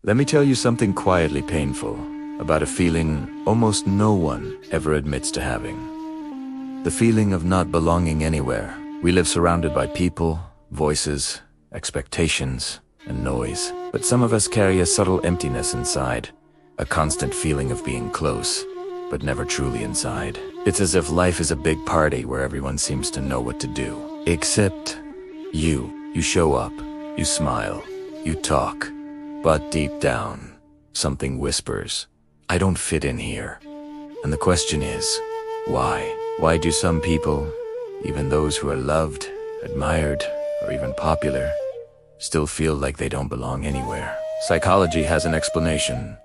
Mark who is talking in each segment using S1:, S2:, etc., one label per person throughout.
S1: Let me tell you something quietly painful about a feeling almost no one ever admits to having. The feeling of not belonging anywhere. We live surrounded by people, voices, expectations, and noise. But some of us carry a subtle emptiness inside, a constant feeling of being close, but never truly inside. It's as if life is a big party where everyone seems to know what to do. Except you. You show up, you smile, you talk. But deep down, something whispers, I don't fit in here. And the question is, why? Why do some people, even those who are loved, admired, or even popular, still feel like they don't belong anywhere? Psychology has an explanation.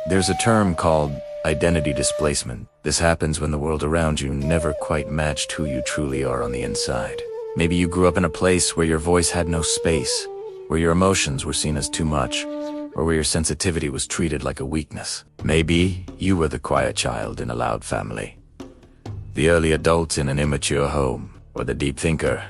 S1: There's a term called identity displacement. This happens when the world around you never quite matched who you truly are on the inside. Maybe you grew up in a place where your voice had no space, where your emotions were seen as too much, or where your sensitivity was treated like a weakness. Maybe you were the quiet child in a loud family, the early adult in an immature home, or the deep thinker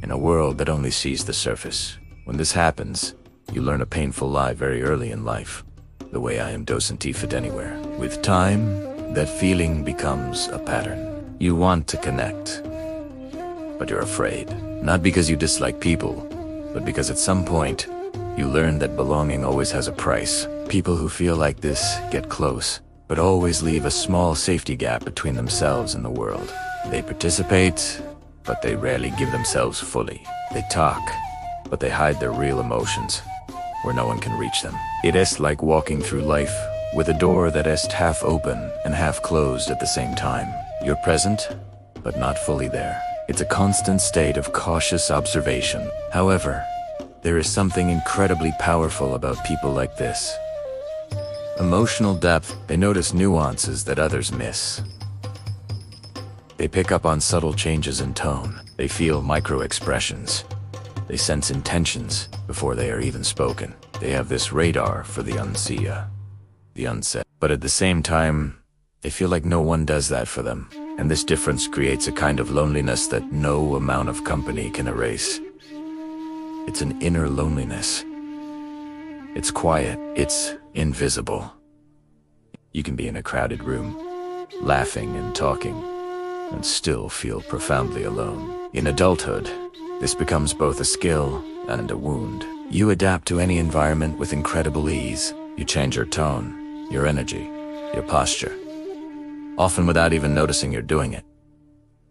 S1: in a world that only sees the surface. When this happens, you learn a painful lie very early in life. The way I am doesn't fit anywhere. With time, that feeling becomes a pattern. You want to connect, but you're afraid. Not because you dislike people, but because at some point, you learn that belonging always has a price. People who feel like this get close, but always leave a small safety gap between themselves and the world. They participate, but they rarely give themselves fully. They talk, but they hide their real emotions, where no one can reach them. It is like walking through life with a door that is half open and half closed at the same time. You're present, but not fully there. It's a constant state of cautious observation. However, there is something incredibly powerful about people like this. Emotional depth. They notice nuances that others miss. They pick up on subtle changes in tone. They feel micro-expressions. They sense intentions before they are even spoken. They have this radar for the unseen, the unsaid. But at the same time, they feel like no one does that for them. And this difference creates a kind of loneliness that no amount of company can erase. It's an inner loneliness. It's quiet. It's invisible. You can be in a crowded room, laughing and talking, and still feel profoundly alone. In adulthood, this becomes both a skill and a wound. You adapt to any environment with incredible ease. You change your tone, your energy, your posture, often without even noticing you're doing it.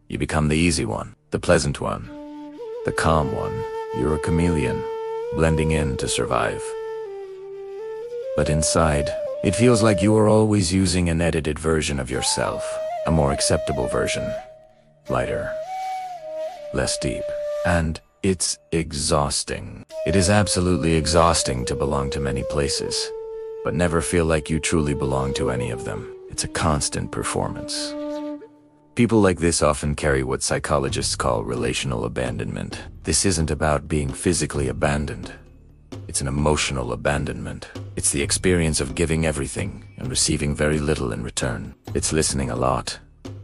S1: You become the easy one, the pleasant one, the calm one. You're a chameleon, blending in to survive. But inside, it feels like you are always using an edited version of yourself, a more acceptable version, lighter, less deep. And it's exhausting. It is absolutely exhausting to belong to many places, but never feel like you truly belong to any of them. It's a constant performance. People like this often carry what psychologists call relational abandonment. This isn't about being physically abandoned. It's an emotional abandonment. It's the experience of giving everything and receiving very little in return. It's listening a lot,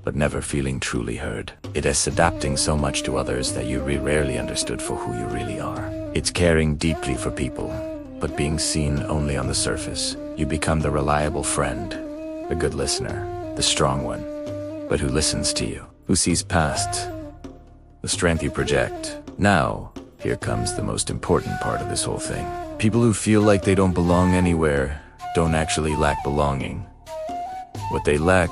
S1: but never feeling truly heard. It is adapting so much to others that you rarely understood for who you really are. It's caring deeply for people, but being seen only on the surface. You become the reliable friend, the good listener, the strong one, but who listens to you, who sees past the strength you project. Now, here comes the most important part of this whole thing. People who feel like they don't belong anywhere don't actually lack belonging. What they lack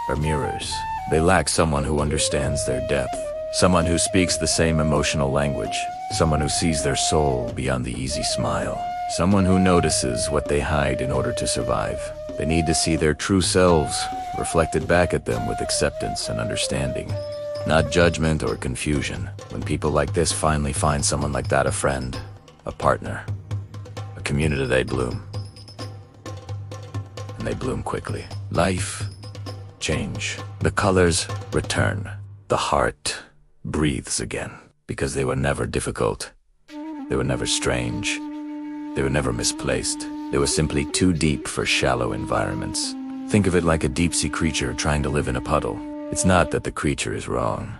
S1: are mirrors. They lack someone who understands their depth, someone who speaks the same emotional language, someone who sees their soul beyond the easy smile, someone who notices what they hide in order to survive. They need to see their true selves reflected back at them with acceptance and understanding, not judgment or confusion. When people like this finally find someone like that, a friend, a partner, a community, they bloom. And they bloom quickly. Life, change. The colors return. The heart breathes again. Because they were never difficult. They were never strange. They were never misplaced. They were simply too deep for shallow environments. Think of it like a deep-sea creature trying to live in a puddle. It's not that the creature is wrong.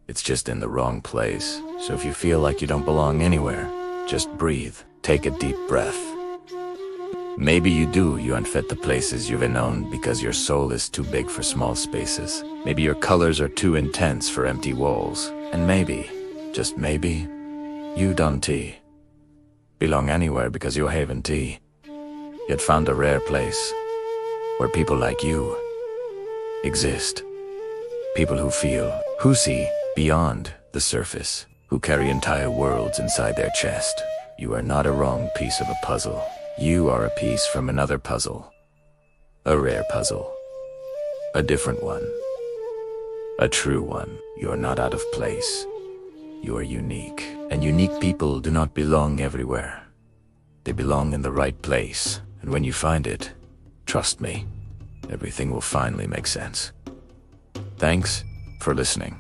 S1: It's just in the wrong place. So if you feel like you don't belong anywhere, just breathe. Take a deep breath. Maybe you do, you unfit the places you've known because your soul is too big for small spaces. Maybe your colors are too intense for empty walls. And maybe, just maybe, you don't belong anywhere because you haven't yet found a rare place where people like you exist. People who feel, who see beyond the surface, who carry entire worlds inside their chest. You are not a wrong piece of a puzzle. You are a piece from another puzzle. A rare puzzle. A different one. A true one. You are not out of place. You are unique. And unique people do not belong everywhere. They belong in the right place. And when you find it, trust me, everything will finally make sense. Thanks for listening.